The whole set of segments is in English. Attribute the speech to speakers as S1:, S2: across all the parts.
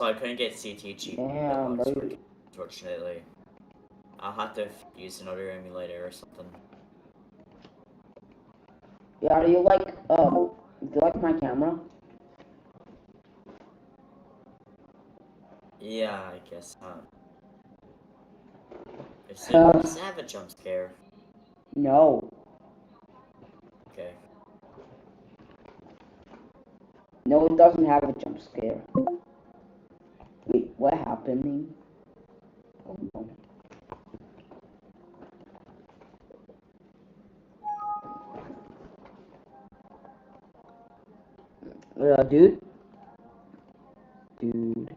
S1: So I couldn't get CT cheap.
S2: Damn, buddy.
S1: Unfortunately. I'll have to use another emulator or something.
S2: Yeah, do you like my camera?
S1: Yeah, I guess not. Does it have a jump scare?
S2: No.
S1: Okay.
S2: No, it doesn't have a jump scare. Wait, what happened? Oh no. Dude? Dude.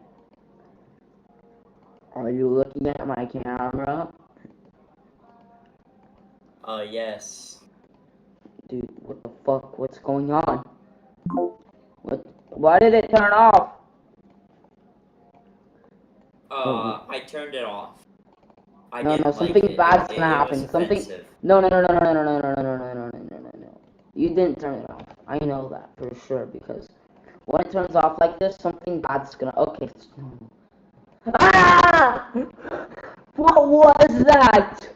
S2: Are you looking at my camera?
S1: Yes.
S2: Dude, what the fuck? What's going on? Why did it turn off?
S1: I turned it off.
S2: No, something bad's gonna happen. Something. No. You didn't turn it off. I know that for sure because when it turns off like this, something bad's gonna. Okay. Ah! What was that?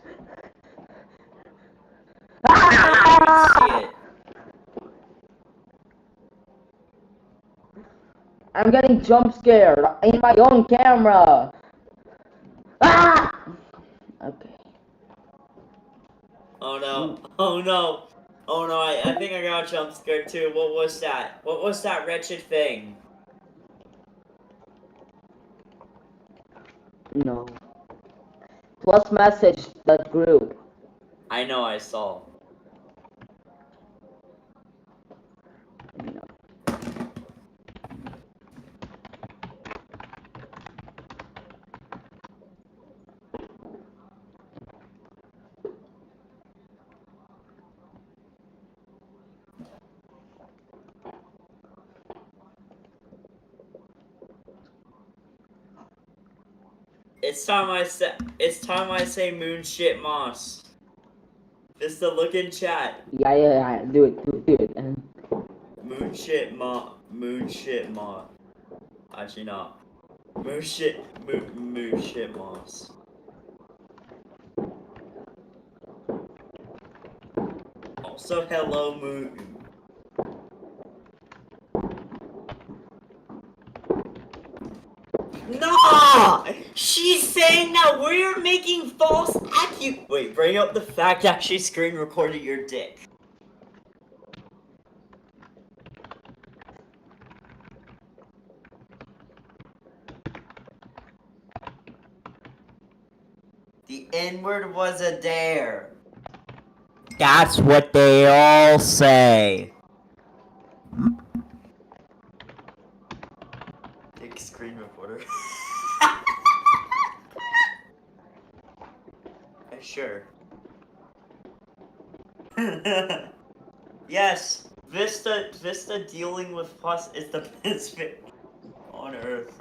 S2: Ah! I'm getting jump scared in my own camera. Ah! Okay.
S1: Oh no. Oh no. Oh no, I think I got jump scared too. What was that? What was that wretched thing?
S2: No. Plus message that group.
S1: I know, I saw.
S2: No.
S1: It's time I say moon shit moss. Just to look in chat.
S2: Yeah. Do it.
S1: Moon shit moss. Actually not. Moon shit moss. Also hello moon. No! She's saying that we're making false Wait, bring up the fact that she screen recorded your dick. The N-word was a dare. That's what they all say. Dick screen recorder. Sure. Yes, Vista dealing with plus is the best fit on earth.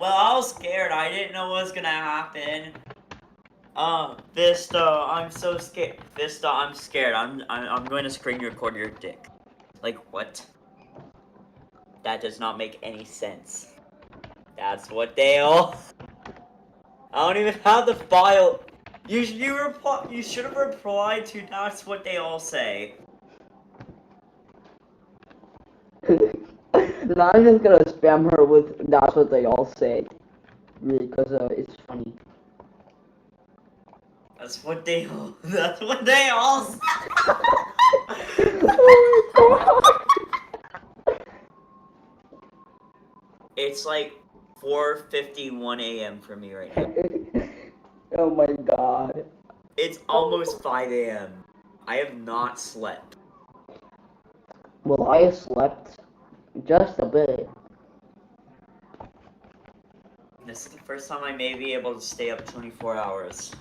S1: Well, I was scared. I didn't know what was gonna happen. Vista, I'm so scared. Vista, I'm scared. I'm going to screen record your dick. Like what? That does not make any sense. That's what they all. I don't even have the file. You should have replied to that's what they all say.
S2: No, I'm just gonna spam her with that's what they all say. Really, because it's funny.
S1: That's what they all say.
S2: Oh my god.
S1: It's like 4:51 a.m. for me right now.
S2: Oh my god.
S1: It's almost 5 a.m. I have not slept.
S2: Well, I slept just a bit.
S1: This is the first time I may be able to stay up 24 hours.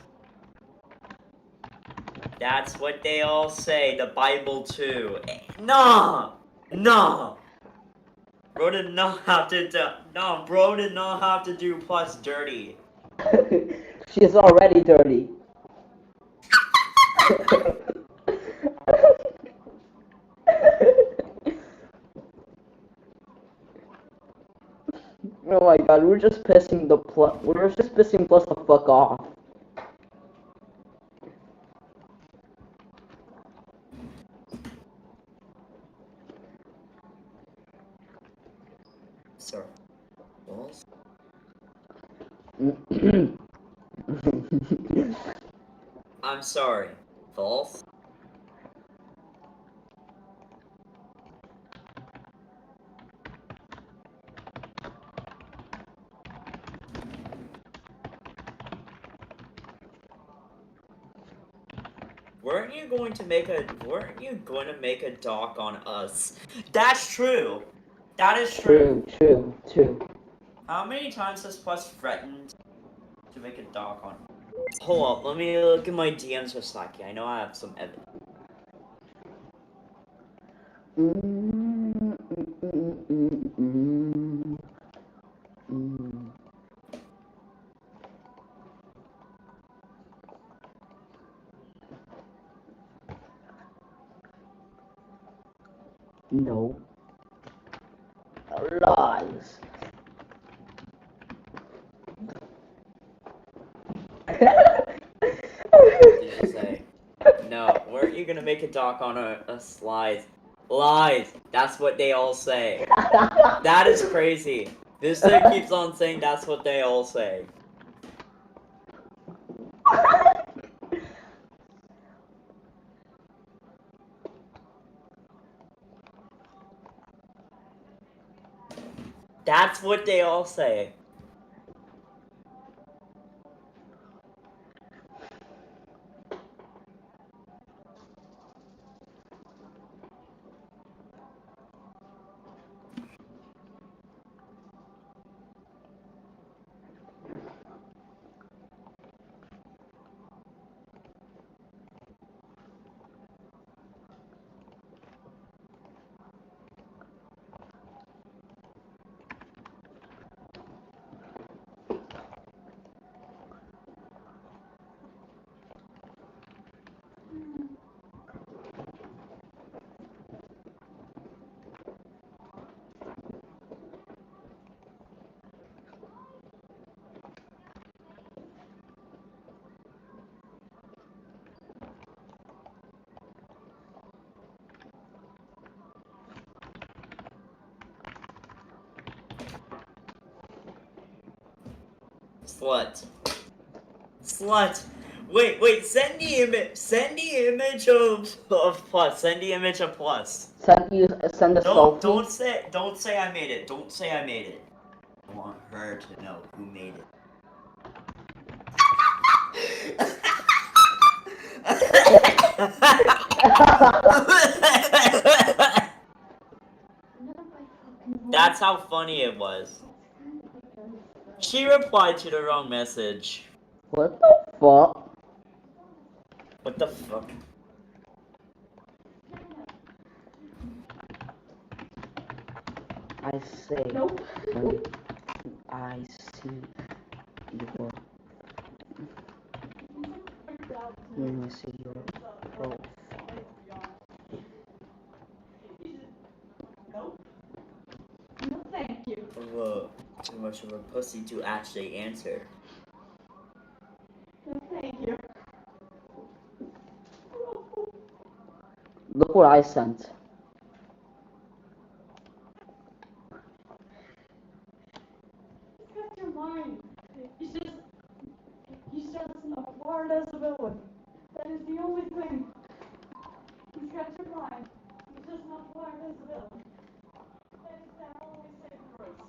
S1: That's what they all say. The Bible too. No! Bro did not have to do plus dirty.
S2: She's already dirty. Oh my god, we're just pissing plus the fuck off.
S1: Sir. False? I'm sorry. False? Weren't you going to make a doc on us? That's true. That is true.
S2: True.
S1: How many times has Plus threatened to make a doc on? Hold up, let me look at my DMs for Saki. I know I have some evidence.
S2: No. Lies.
S1: What did you say? No, weren't you gonna make a doc on us? Lies. Lies! That's what they all say. That is crazy. This thing keeps on saying that's what they all say. That's what they all say. Slut. Slut. Wait, send the image of Plus. Send the image of Plus.
S2: Send a selfie.
S1: Don't say I made it. Don't say I made it. I want her to know who made it. That's how funny it was. She replied to the wrong message.
S2: What the fuck?
S1: What the fuck?
S2: I say.
S3: Nope.
S2: I see your. Let me see your profile.
S3: Nope. No, thank you.
S1: Whoa, too much of a pussy to actually answer.
S3: No, thank you.
S2: Look what I sent.
S3: It's got your mind. He's just a smart as a villain. That is the only thing. He's got your mind. He's just not smart as a villain. That is the only saving grace.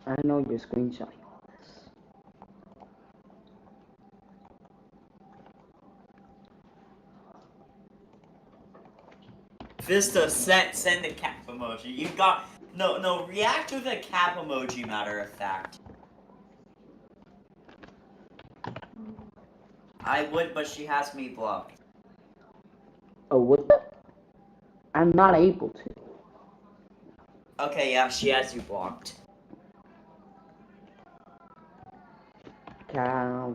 S2: I know you're screenshotting all this.
S1: Vista, send the cap emoji. You got no. React to the cap emoji. Matter of fact. I would, but she has me blocked.
S2: Oh, what the? I'm not able to.
S1: Okay, yeah, she has you blocked.
S2: Cow.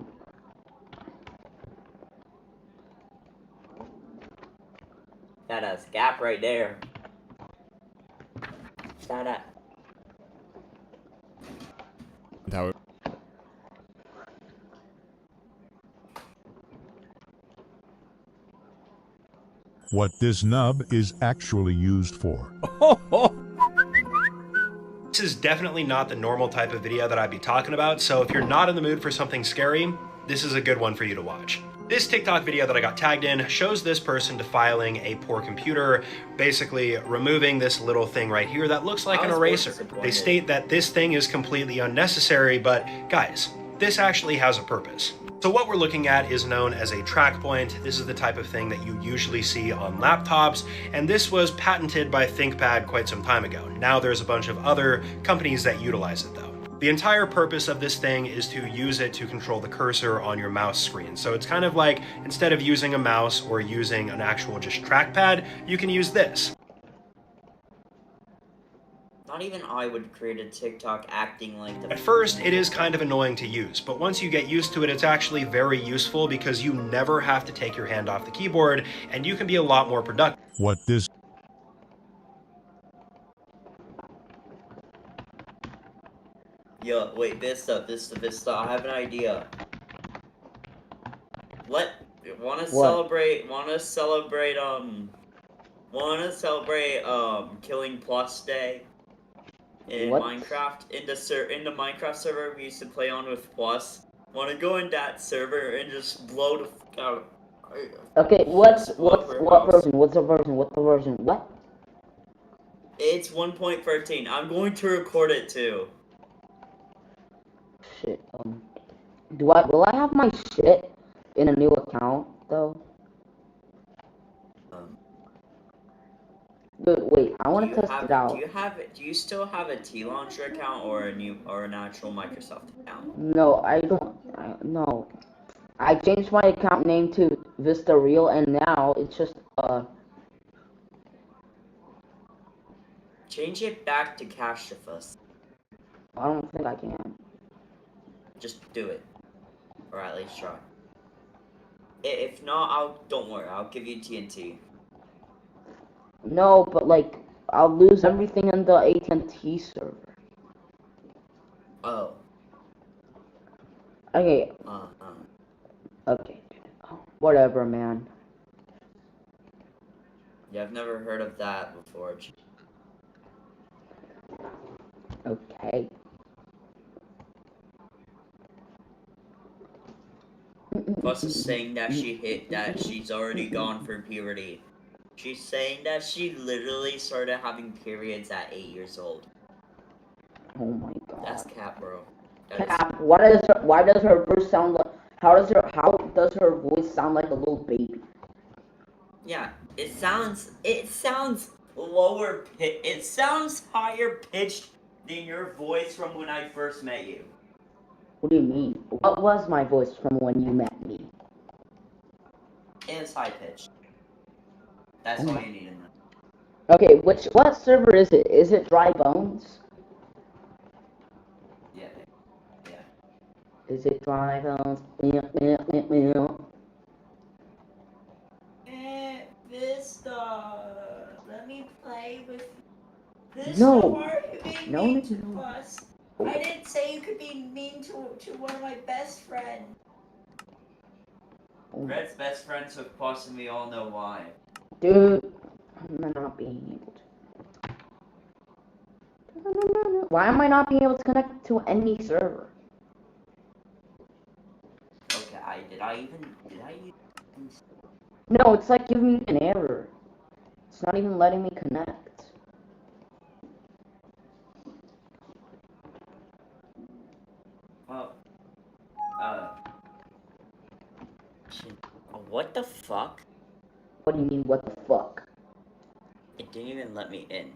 S1: That has a gap right there. Shout out.
S4: How
S5: What this nub is actually used for.
S6: This is definitely not the normal type of video that I'd be talking about, so if you're not in the mood for something scary, this is a good one for you to watch. This TikTok video that I got tagged in shows this person defiling a poor computer, basically removing this little thing right here that looks like an eraser. They state that this thing is completely unnecessary, but guys, this actually has a purpose. So what we're looking at is known as a track point. This is the type of thing that you usually see on laptops, and this was patented by ThinkPad quite some time ago. Now there's a bunch of other companies that utilize it though. The entire purpose of this thing is to use it to control the cursor on your mouse screen. So it's kind of like, instead of using a mouse or using an actual just trackpad, you can use this.
S1: Not even I would create a TikTok acting like the.
S6: At first, it is kind of annoying to use, but once you get used to it, it's actually very useful because you never have to take your hand off the keyboard and you can be a lot more productive.
S5: What this
S1: Yo, wait, Vista, I have an idea. Wanna celebrate, Killing Plus Day in
S2: What?
S1: Minecraft, in the Minecraft server we used to play on with Plus. Wanna go in that server and just blow the fuck out.
S2: Okay, what version? What's the version? What?
S1: It's 1.13. I'm going to record it too.
S2: Shit. Will I have my shit in a new account though? Wait, I want to test it out.
S1: Do you still have a T Launcher account or an actual Microsoft account?
S2: No, I don't. No. I changed my account name to Vista Real, and now it's just
S1: Change it back to Cashifus.
S2: I don't think I can.
S1: Just do it, or at least try. If not, don't worry. I'll give you TNT.
S2: No, but like I'll lose everything in the AT&T server.
S1: Oh.
S2: Okay. Okay. Whatever, man.
S1: Yeah, I've never heard of that before.
S2: Okay.
S1: Plus is saying that she's already gone for puberty. She's saying that she literally started having periods at 8 years old.
S2: Oh my god.
S1: That's cap, bro.
S2: Cap. Why does her voice sound like? How does her voice sound like a little baby?
S1: Yeah, it sounds lower pitch. It sounds higher pitched than your voice from when I first met you.
S2: What do you mean? What was my voice from when you met me?
S1: It's high pitched. That's all you need in there.
S2: Okay, what server is it? Is it Dry Bones?
S1: Yeah.
S2: Is it Dry Bones?
S1: Vista, let me play with you. Vista,
S2: No.
S1: why are you being mean to
S2: No.
S1: us? I didn't say you could be mean to one of my best friends. Red's best friends with Plus, and we all know why.
S2: Dude, I'm not being able to. Why am I not being able to connect to any server?
S1: Okay, did I even?
S2: No, it's like giving me an error. It's not even letting me connect.
S1: Well, what the fuck?
S2: What do you mean, what the fuck?
S1: It didn't even let me in.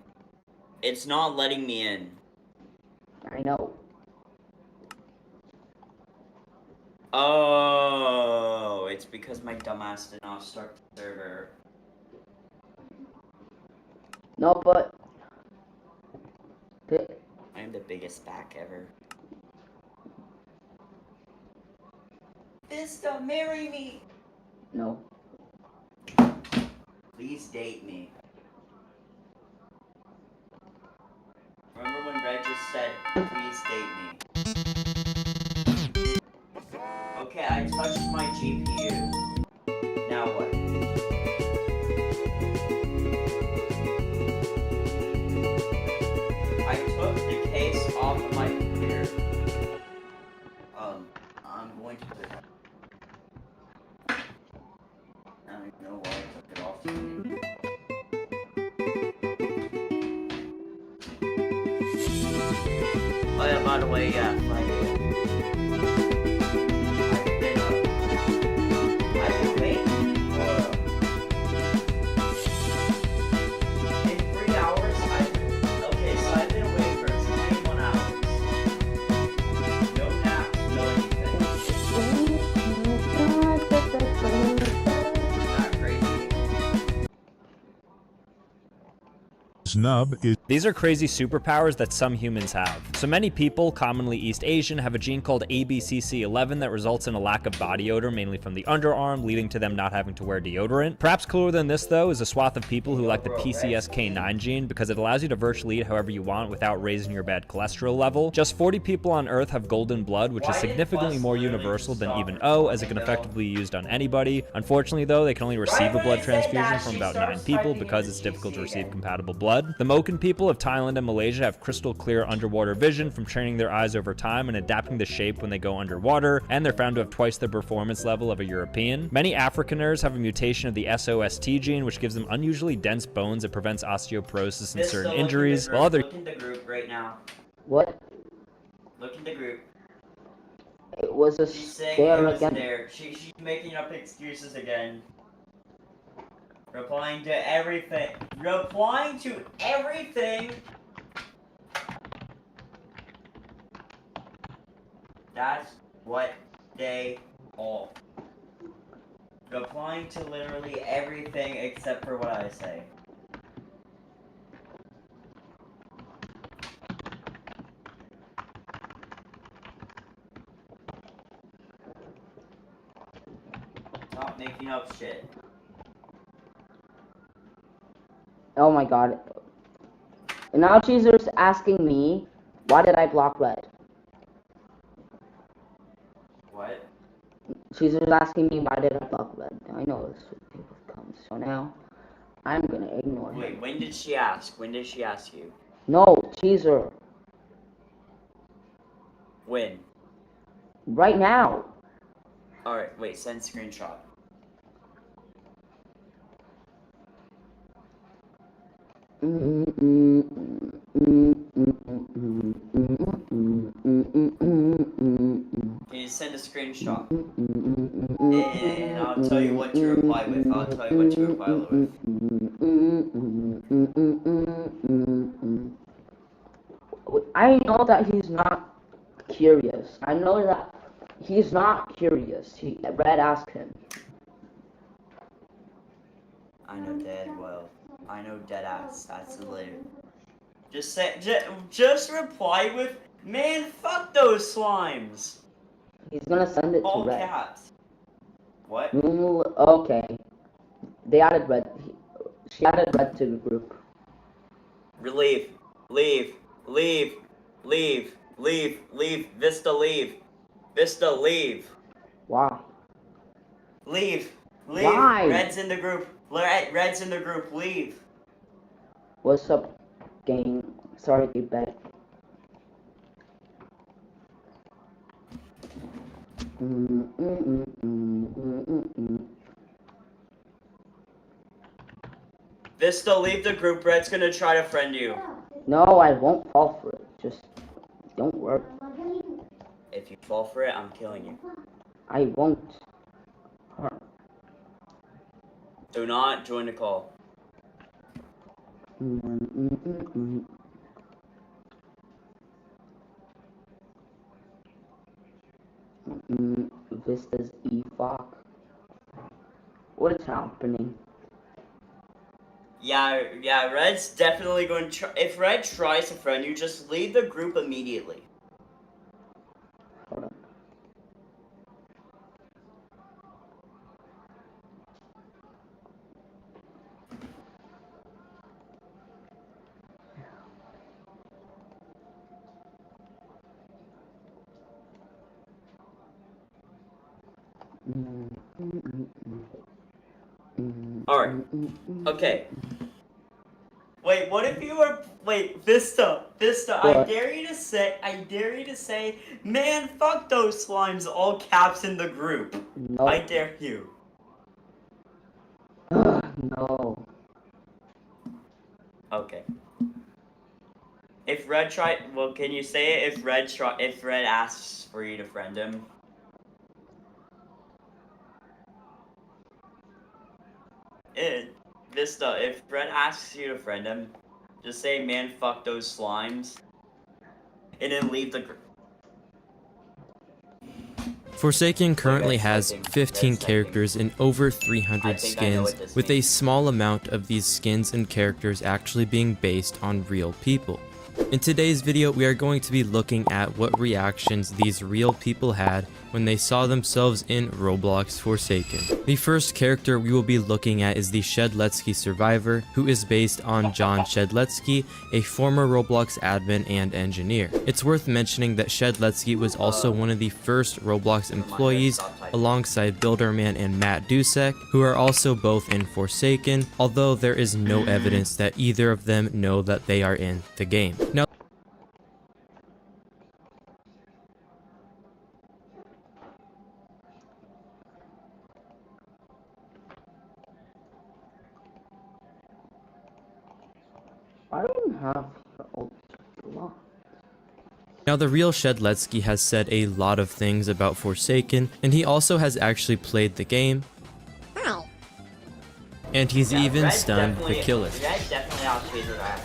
S1: It's not letting me in.
S2: I know.
S1: Oh, it's because my dumbass did not start the server.
S2: No, but
S1: I'm the biggest back ever. Vista, marry me!
S2: no.
S1: Please date me. Remember when Red just said, please date me? Okay, I touched my GPU. Now what? I took the case off of my computer. I'm going to put it. I don't even know why I took it off. Oh yeah, by the way, yeah, like, I've been waiting for, in 3 hours, okay, so I've been awake for 21 hours. No naps, no anything. Not crazy.
S5: Snub is
S4: These are crazy superpowers that some humans have. So many people, commonly East Asian, have a gene called ABCC11 that results in a lack of body odor, mainly from the underarm, leading to them not having to wear deodorant. Perhaps cooler than this, though, is a swath of people who like the PCSK9 gene because it allows you to virtually eat however you want without raising your bad cholesterol level. Just 40 people on Earth have golden blood, which is significantly more universal than even O, as it can effectively be used on anybody. Unfortunately, though, they can only receive a blood transfusion from about 9 people because it's difficult to receive compatible blood. The Moken people of Thailand and Malaysia have crystal clear underwater vision from training their eyes over time and adapting the shape when they go underwater, and they're found to have twice the performance level of a European. Many Afrikaners have a mutation of the SOST gene, which gives them unusually dense bones that prevents osteoporosis and certain injuries, while other
S1: Look in the group right now.
S2: What?
S1: Look in the group.
S2: It was a
S1: She's saying
S2: scare
S1: it was
S2: again.
S1: there. She's making up excuses again. Replying to everything. Replying to everything. That's what they all. Replying to literally everything except for what I say. Stop making up shit.
S2: Oh my god. And now Cheezer's asking me, why did I block Red?
S1: What?
S2: Cheezer's asking me, why did I block Red? I know this would people come, so now I'm gonna ignore
S1: Wait,
S2: him.
S1: when did she ask? When did she ask you?
S2: No, Cheezer.
S1: When?
S2: Right now.
S1: Alright, wait, send screenshot. Can you send a screenshot? And I'll tell you what to reply with. I'll tell you what to reply with.
S2: I know that he's not curious. I know that he's not curious. Red asked him.
S1: I know dead well. I know dead ass. That's the later. Just say, just reply with, man, fuck those slimes.
S2: He's gonna send it to
S1: All
S2: Red.
S1: caps. What?
S2: Okay. They added Red. She added Red to the group.
S1: Leave. Leave. Leave. Leave. Leave. Leave. Vista, leave. Vista, leave.
S2: Why?
S1: Leave. Leave.
S2: Why?
S1: Red's in the group. Red's in the group. Leave.
S2: What's up, gang? Sorry to be back.
S1: Vista, leave the group. Red's gonna try to friend you.
S2: No, I won't fall for it. Just don't worry.
S1: If you fall for it, I'm killing you.
S2: I won't.
S1: Do not join the call.
S2: Vista's EFOC. What's happening?
S1: Yeah, Red's definitely going to try. If Red tries to friend you, just leave the group immediately.
S2: Hold on.
S1: Alright. Okay. Wait, what if you were Vista, I
S2: What?
S1: dare you to say, man, fuck those slimes, all caps in the group.
S2: No.
S1: I dare you.
S2: No.
S1: Okay. If Red can you say it if Red asks for you to friend him? Vista, if Red asks you to friend him, just say, man, fuck those slimes. And then leave the group.
S7: Forsaken currently has 15 characters and over 300 skins, with a small amount of these skins and characters actually being based on real people. In today's video, we are going to be looking at what reactions these real people had when they saw themselves in Roblox Forsaken. The first character we will be looking at is the Shedletsky survivor, who is based on John Shedletsky, a former Roblox admin and engineer. It's worth mentioning that Shedletsky was also one of the first Roblox employees alongside Builderman and Matt Dusek, who are also both in Forsaken, although there is no evidence that either of them know that they are in the game. Now,
S2: I don't have ultra.
S7: Now the real Shedletsky has said a lot of things about Forsaken, and he also has actually played the game. And he's even
S1: Red
S7: stunned the
S1: definitely-
S7: killer.
S1: Red definitely outplayed that.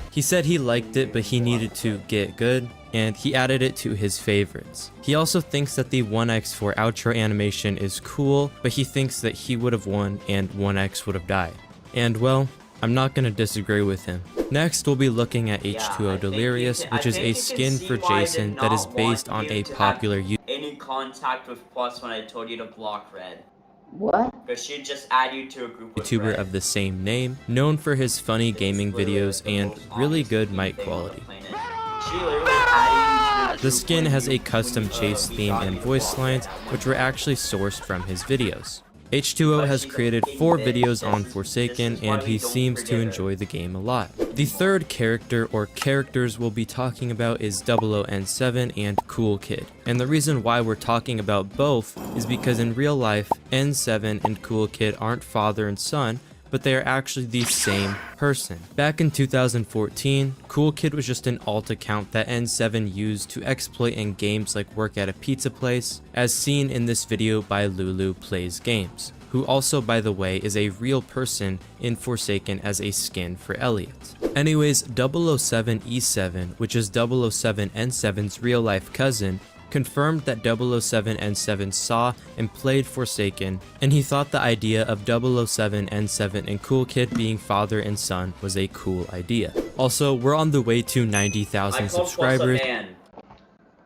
S7: He said he liked it, but he needed to get good, and he added it to his favorites. He also thinks that the 1x for outro animation is cool, but he thinks that he would have won and 1x would have died. And well, I'm not gonna disagree with him. Next, we'll be looking at H2O Delirious, which is a skin for Jason that is based on a popular
S1: Any contact with Plus when I told you to block Red.
S2: What?
S1: Because she'd just add you to a group with
S7: YouTuber
S1: Red.
S7: of the same name, known for his funny gaming videos and really good mic quality.
S1: She literally added you to
S7: The skin has a custom chase theme and voice lines, which were actually sourced from his videos. H2O has created 4 videos on Forsaken, and he seems to enjoy the game a lot. The third character or characters we'll be talking about is 00N7 and Cool Kid. And the reason why we're talking about both is because in real life, N7 and Cool Kid aren't father and son, but they are actually the same person. Back in 2014, Cool Kid was just an alt account that N7 used to exploit in games like work at a pizza place, as seen in this video by Lulu Plays Games, who also, by the way, is a real person in Forsaken as a skin for Elliot. Anyways, 007E7, which is 007N7's real life cousin, confirmed that 007N7 saw and played Forsaken, and he thought the idea of 007N7 and Cool Kid being father and son was a cool idea. Also, we're on the way to 90,000 subscribers.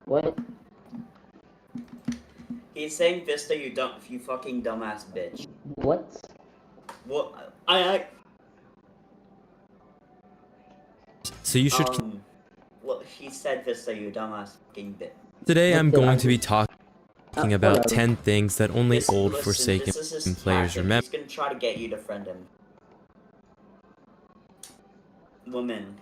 S2: What?
S1: He's saying Vista, you fucking dumbass bitch.
S2: What?
S1: What?
S7: So you should.
S1: Well, he said Vista, you dumbass fucking bitch.
S7: Today I'm going to be talking about 10 things that only old Forsaken players remember.
S1: He's gonna try to get you to friend him. Woman.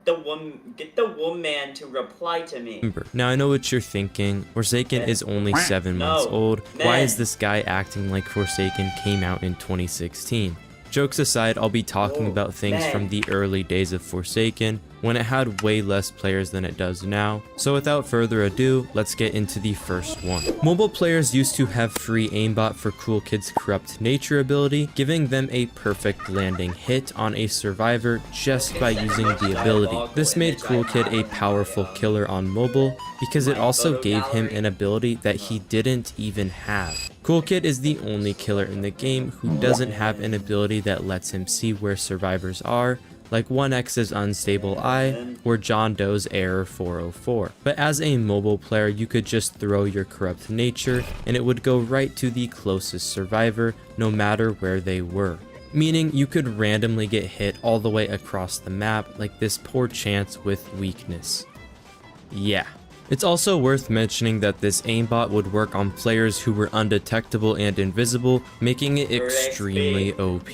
S1: Get the woman to reply to me.
S7: Now I know what you're thinking, Forsaken is only 7 months old. Why is this guy acting like Forsaken came out in 2016? Jokes aside, I'll be talking about things from the early days of Forsaken, when it had way less players than it does now. So without further ado, let's get into the first one. Mobile players used to have free aimbot for Cool Kid's Corrupt Nature ability, giving them a perfect landing hit on a survivor just by using the ability. This made Cool Kid a powerful killer on mobile because it also gave him an ability that he didn't even have. Cool Kid is the only killer in the game who doesn't have an ability that lets him see where survivors are, like 1x's Unstable Eye or John Doe's Error 404. But as a mobile player, you could just throw your Corrupt Nature and it would go right to the closest survivor, no matter where they were. Meaning you could randomly get hit all the way across the map, like this poor Chance with Weakness. Yeah. It's also worth mentioning that this aimbot would work on players who were undetectable and invisible, making it extremely OP.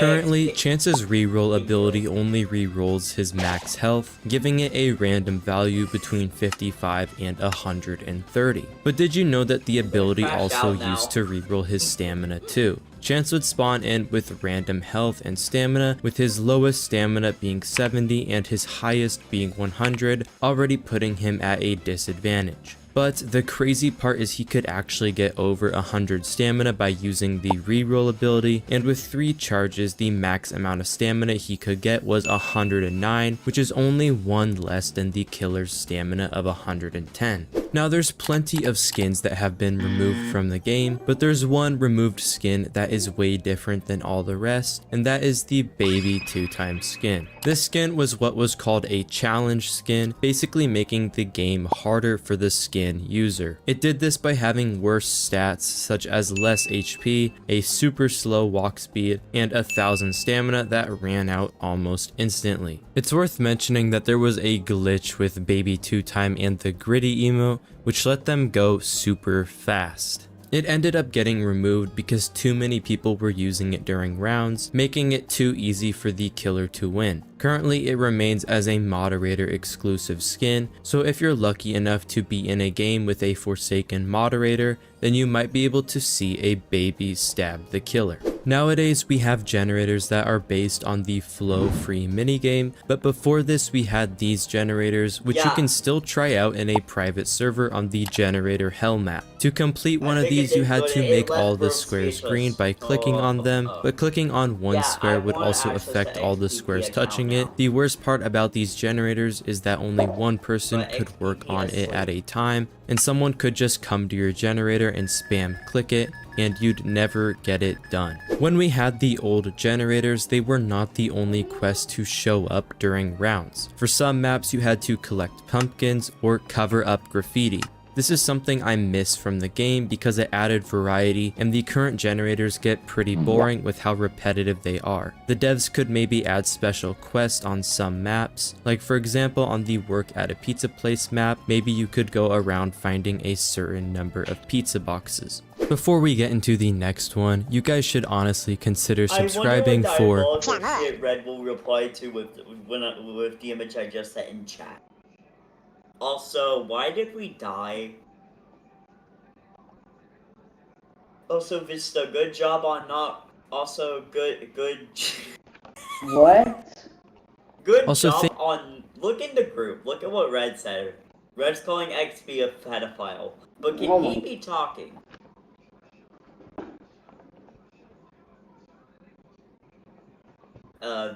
S7: Currently, Chance's reroll ability only rerolls his max health, giving it a random value between 55 and 130. But did you know that the ability also used to reroll his stamina too? Chance would spawn in with random health and stamina, with his lowest stamina being 70 and his highest being 100, already putting him at a disadvantage. But the crazy part is he could actually get over 100 stamina by using the reroll ability, and with 3 charges the max amount of stamina he could get was 109, which is only 1 less than the killer's stamina of 110. Now there's plenty of skins that have been removed from the game, but there's one removed skin that is way different than all the rest, and that is the baby 2x skin. This skin was what was called a challenge skin, basically making the game harder for the skin user. It did this by having worse stats such as less HP, a super slow walk speed, and 1,000 stamina that ran out almost instantly. It's worth mentioning that there was a glitch with Baby 2-Time and the Gritty emote, which let them go super fast. It ended up getting removed because too many people were using it during rounds, making it too easy for the killer to win. Currently, it remains as a moderator exclusive skin, so if you're lucky enough to be in a game with a Forsaken moderator, then you might be able to see a baby stab the killer. Nowadays, we have generators that are based on the flow-free minigame, but before this we had these generators, which you can still try out in a private server on the generator hell map. To complete one of these, you had to make all the squares green by clicking on them, but clicking on one square would also affect all the squares touching it. The worst part about these generators is that only one person could work on it at a time, and someone could just come to your generator and spam click it, and you'd never get it done. When we had the old generators, they were not the only quest to show up during rounds. For some maps, you had to collect pumpkins or cover up graffiti. This is something I miss from the game because it added variety, and the current generators get pretty boring with how repetitive they are. The devs could maybe add special quests on some maps, like for example on the work at a pizza place map, maybe you could go around finding a certain number of pizza boxes. Before we get into the next one, you guys should honestly consider subscribing for...
S1: Red will reply to with the image I just set in chat. Also, why did we die? Also, Vista, good job on not... Also, good...
S2: What?
S1: Good
S7: also
S1: job on... Look in the group. Look at what Red said. Red's calling XP a pedophile. But can he be talking?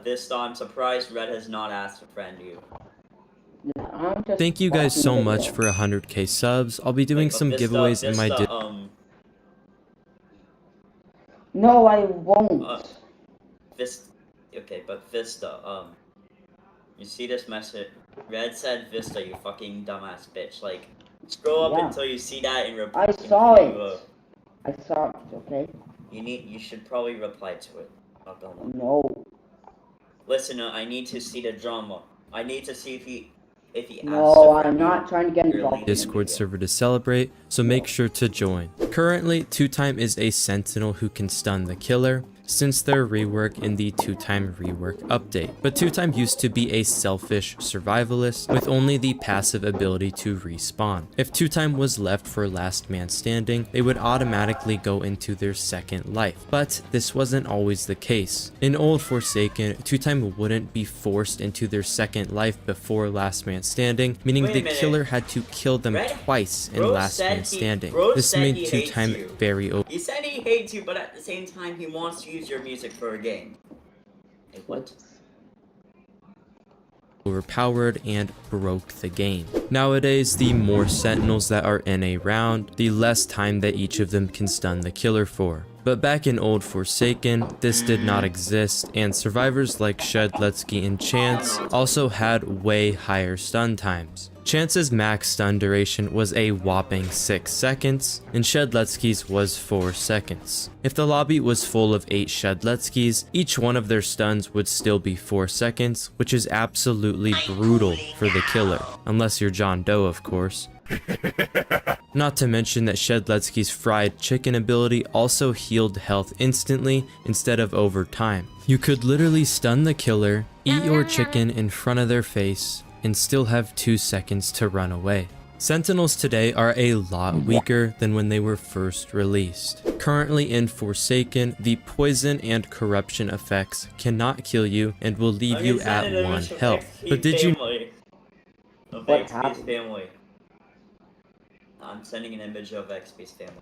S1: Vista, I'm surprised Red has not asked to friend you.
S7: Thank you guys so much for 100k subs. I'll be doing some giveaways in my
S2: No, I won't.
S1: Okay, but Vista, you see this message? Red said, Vista, you fucking dumbass bitch. Like, scroll up until you see that and reply.
S2: I saw it. I saw it, okay?
S1: You should probably reply to it.
S2: No.
S1: Listen, I need to see the drama. I need to see if he
S2: No, I'm not trying to get involved.
S7: Discord server to celebrate, so make sure to join. Currently, 2-Time is a sentinel who can stun the killer. since their rework in the 2-Time rework update. But 2-Time used to be a selfish survivalist with only the passive ability to respawn. If 2-Time was left for last man standing, they would automatically go into their second life. But this wasn't always the case. In old Forsaken, 2-Time wouldn't be forced into their second life before last man standing, meaning the killer had to kill them twice in last man standing. This made 2-Time very
S1: He said he hates you, but at the same time he wants to use your music for a game. Hey, what?
S7: overpowered and broke the game. Nowadays, the more sentinels that are in a round, the less time that each of them can stun the killer for. But back in old Forsaken, this did not exist, and survivors like Shedletsky and Chance also had way higher stun times. Chance's max stun duration was a whopping 6 seconds, and Shedletsky's was 4 seconds. If the lobby was full of 8 Shedletskys, each one of their stuns would still be 4 seconds, which is absolutely brutal for the killer. Unless you're John Doe, of course. Not to mention that Shedletsky's fried chicken ability also healed health instantly instead of over time. You could literally stun the killer, eat your chicken in front of their face, and still have 2 seconds to run away. Sentinels today are a lot weaker than when they were first released. Currently in Forsaken, the poison and corruption effects cannot kill you and will leave you at 1 health. But did you
S1: of
S2: What
S1: XP's
S2: happened?
S1: family? I'm sending an image of XP's family.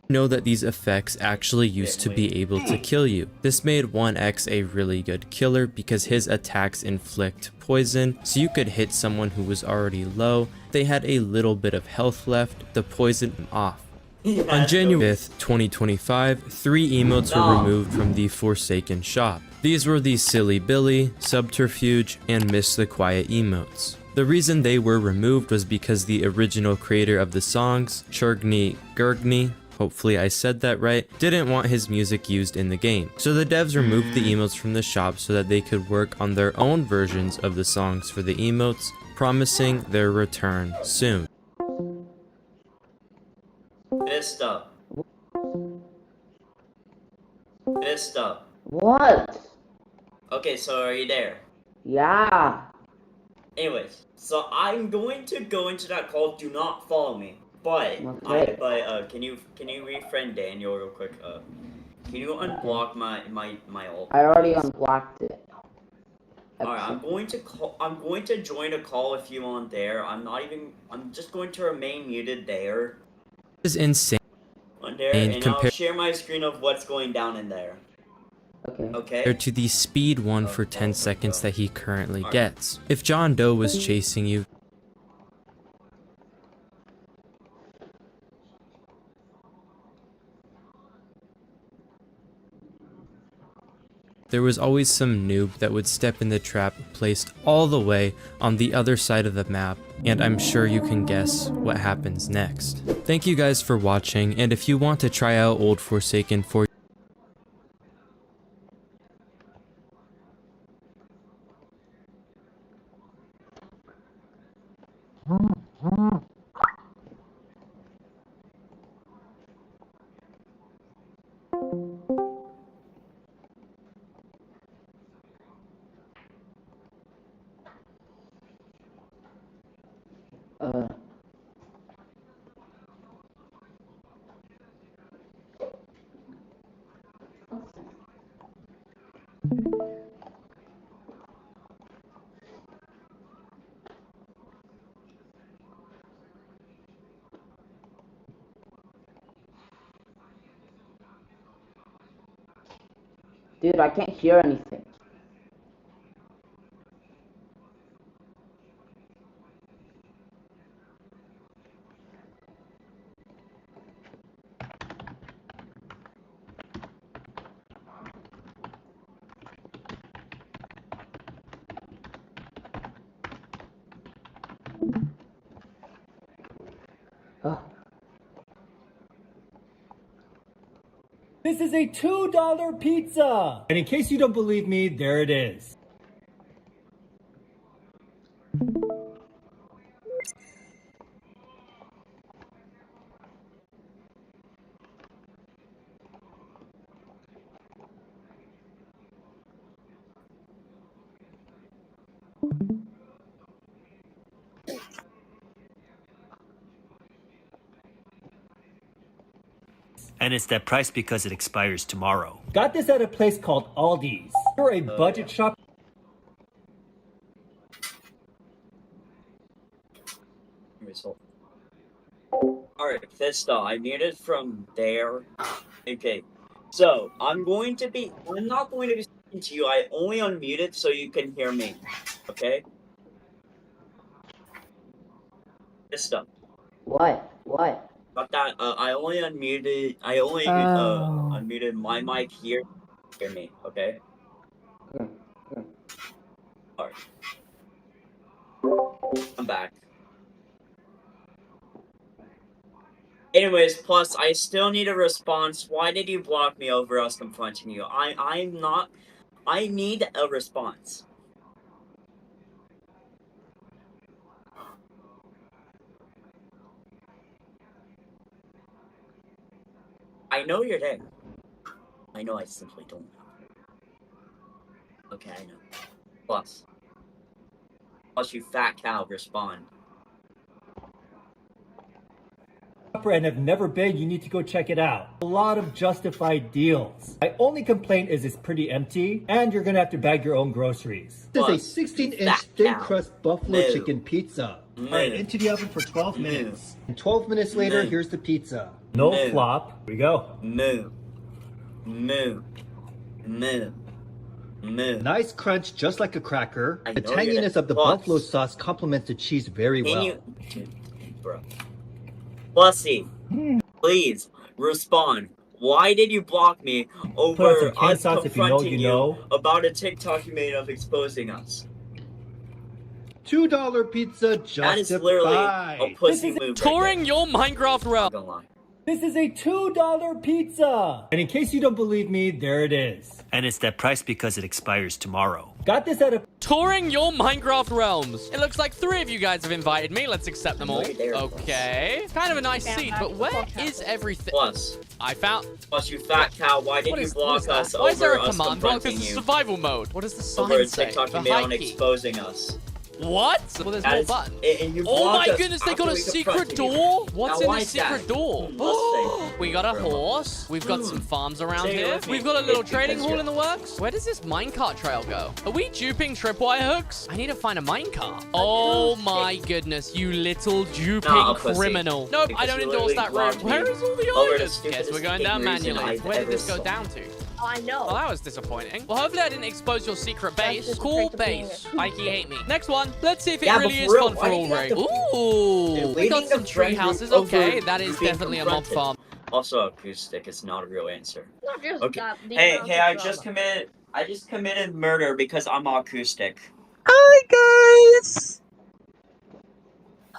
S7: know that these effects actually used to be able to kill you? This made 1X a really good killer because his attacks inflict poison, so you could hit someone who was already low. They had a little bit of health left, the poison off. On January 5th, 2025, 3 emotes were removed from the Forsaken shop. These were the Silly Billy, Subterfuge, and Miss the Quiet emotes. The reason they were removed was because the original creator of the songs, Churgny Gurgny, hopefully I said that right, didn't want his music used in the game. So the devs removed the emotes from the shop so that they could work on their own versions of the songs for the emotes, promising their return soon.
S1: Vista. Vista.
S2: What?
S1: Okay, so are you there?
S2: Yeah.
S1: Anyways, so I'm going to go into that call. Do not follow me. But
S2: Okay.
S1: can you refriend Daniel real quick? Can you unblock my ult?
S2: I already
S1: please?
S2: unblocked it.
S1: Alright, I'm going to join a call if you on there. I'm just going to remain muted there.
S7: This is insane.
S1: On there, and I'll
S7: compared
S1: share my screen of what's going down in there. Okay?
S7: to the speed one for 10 seconds that he currently gets. If John Doe was chasing you, there was always some noob that would step in the trap placed all the way on the other side of the map, and I'm sure you can guess what happens next. Thank you guys for watching, and if you want to try out Old Forsaken for
S2: Dude, I can't hear anything. Ugh.
S8: This is a $2 pizza! And in case you don't believe me, there it is.
S9: And it's that price because it expires tomorrow.
S8: Got this at a place called Aldi's. You're a budget shop.
S1: Alright, Fista, I need it from there. Okay. So, I'm not going to be speaking to you. I only unmuted so you can hear me. Okay? Fista.
S2: What?
S1: Got that? I only unmuted my mic here. Hear me, okay? Alright. I'm back. Anyways, plus, I still need a response. Why did you block me over us confronting you? I need a response. I know you're there. I know I simply don't know. Okay, I know. Plus, you fat cow, respond.
S8: And have never been, you need to go check it out. A lot of justified deals. My only complaint is it's pretty empty, and you're gonna have to bag your own groceries. This is a 16-inch thin crust buffalo chicken pizza. Alright, into the oven for 12 minutes. And 12 minutes later, here's the pizza. No flop. Here we go.
S1: Moo.
S8: Nice crunch, just like a cracker.
S1: I
S8: The
S1: know you're
S8: tanginess of the
S1: plus.
S8: buffalo sauce complements the cheese very well.
S1: Bro. Plussy, please respond. Why did you block me over
S8: Put on some can
S1: us
S8: sauce if you know
S1: confronting
S8: you know.
S1: about a TikTok you made of exposing us?
S8: $2 pizza justified.
S1: That is literally a pussy move.
S7: Touring your Minecraft realm.
S1: Don't lie.
S8: This is a $2 pizza. And in case you don't believe me, there it is.
S9: And it's that price because it expires tomorrow.
S8: Got this at a
S7: Touring your Minecraft realms. It looks like 3 of you guys have invited me. Let's accept them all.
S1: Right there,
S7: Okay. It's kind of a nice seat, but where is everything?
S1: Plus, you fat cow, why did you block us
S7: Why is there
S1: over
S7: a
S1: us
S7: command block?
S1: confronting
S7: This is
S1: you?
S7: survival mode. What does the
S1: Over a
S7: sign say?
S1: TikTok
S7: The
S1: you made on
S7: high key.
S1: exposing us.
S7: What? Well, there's
S1: That
S7: more
S1: is-
S7: buttons.
S1: and you
S7: Oh
S1: blocked
S7: my
S1: us
S7: goodness, they
S1: after
S7: got a
S1: we
S7: secret
S1: confronted you.
S7: door? What's
S1: Now,
S7: in
S1: why
S7: the
S1: is that?
S7: secret door?
S1: Mustang.
S7: We got a horse. We've got some farms around
S1: Say it
S7: here.
S1: with me.
S7: We've got a little
S1: It's
S7: trading
S1: because
S7: hall
S1: you're-
S7: in the works. Where does this minecart trail go? Are we duping tripwire hooks? I need to find a minecart. Oh my goodness, you little duping
S1: Nah, a pussy.
S7: criminal. Nope, I
S1: Because
S7: don't
S1: you
S7: endorse
S1: literally
S7: that
S1: blocked
S7: road.
S1: me
S7: Where is all the
S1: over the
S7: items? Guess
S1: stupidest
S7: we're going down
S1: fucking reason
S7: manually.
S1: I've
S7: Where did
S1: ever
S7: this go
S1: saw.
S7: down to?
S3: Oh, I know.
S7: Well, that was disappointing. Well, hopefully I didn't expose your secret base.
S3: just
S7: Cool
S3: afraid of being
S7: base.
S3: a
S7: Mikey hate me. Next one. Let's see if it
S1: Yeah, but
S7: really
S1: for
S7: is
S1: real,
S7: fun
S1: why
S7: for
S1: do
S7: all
S1: you have
S7: right.
S1: to-
S7: Ooh, we
S1: Leading
S7: got some
S1: the friend
S7: tree
S1: group
S7: houses.
S1: over
S7: Okay, that is
S1: being
S7: definitely a mob
S1: confronted.
S7: farm.
S1: Also, acoustic is not a real answer.
S3: Not just
S1: Okay.
S3: that, the
S1: Hey,
S3: amount
S1: hey,
S3: of
S1: I
S3: drama.
S1: just committed murder because I'm acoustic.
S10: Hi guys!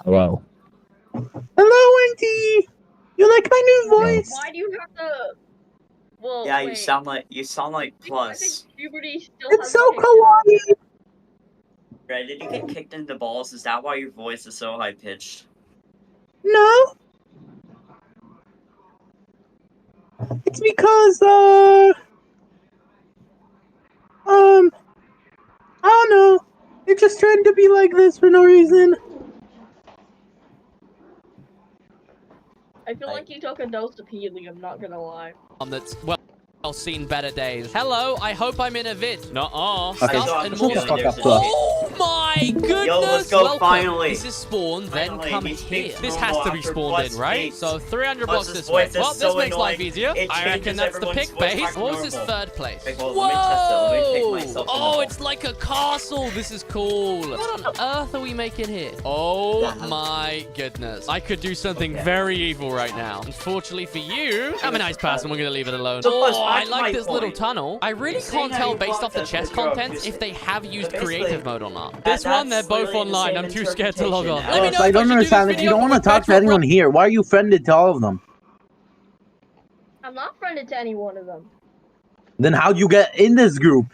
S11: Hello.
S10: Hello, Auntie! You like my new voice?
S3: Why do you have to? Well,
S1: Yeah,
S3: wait.
S1: you sound like
S3: I
S1: Plus.
S3: think puberty still
S10: It's so
S3: hasn't kicked in.
S10: kawaii!
S1: Right? Did you get kicked in the balls? Is that why your voice is so high pitched?
S10: No? It's because, I don't know. It just turned to be like this for no reason.
S3: I feel like you took a dose of helium, not gonna lie.
S7: That's, well, seen better days. Hello, I hope I'm in a vid. Nuh-uh.
S11: Okay,
S7: Stuff and
S11: shut
S7: more
S11: the fuck up,
S7: stuff.
S11: Fluff.
S7: Oh my goodness!
S1: Yo, let's go,
S7: Welcome.
S1: finally.
S7: This is spawn, then
S1: Finally,
S7: come
S1: he
S7: here.
S1: speaks
S7: This
S1: normal
S7: has to be
S1: after
S7: spawned
S1: Plus
S7: in, right?
S1: speaks.
S7: So 300 blocks
S1: Plus's
S7: this way.
S1: voice is
S7: Well, this
S1: so
S7: makes life
S1: annoying.
S7: easier.
S1: It
S7: I reckon
S1: changes
S7: that's the
S1: everyone's
S7: pick
S1: voice
S7: base.
S1: back to
S7: What was this
S1: normal.
S7: third place?
S1: Okay, well, let me test it. Let me pick
S7: Whoa!
S1: myself in the
S7: Oh,
S1: hole.
S7: it's like a castle. This is cool. What on earth are we making here? Oh my goodness. I could do something very evil right now. Unfortunately for you, I'm a nice person. We're going to leave it alone.
S1: So, Plus,
S7: Oh,
S1: back
S7: I
S1: to
S7: like
S1: my
S7: this little
S1: point.
S7: tunnel. I really
S1: You're saying
S7: can't
S1: how
S7: tell
S1: you
S7: based off the
S1: blocked
S7: chest
S1: us with your
S7: contents if
S1: acoustic.
S7: they have used
S1: So basically,
S7: creative mode or not. This one, they're
S1: that's
S7: both
S1: literally the
S7: online.
S1: same
S7: I'm too scared to log on.
S1: interpretation
S7: Let me
S1: as-
S7: know
S11: I
S7: if
S11: don't
S7: should do this
S11: understand. If you
S7: video
S11: don't want to
S7: with
S11: talk to
S7: Bedrock
S11: anyone here, why are you friended to all of them?
S3: I'm not friended to any one of them.
S11: Then how'd you get in this group?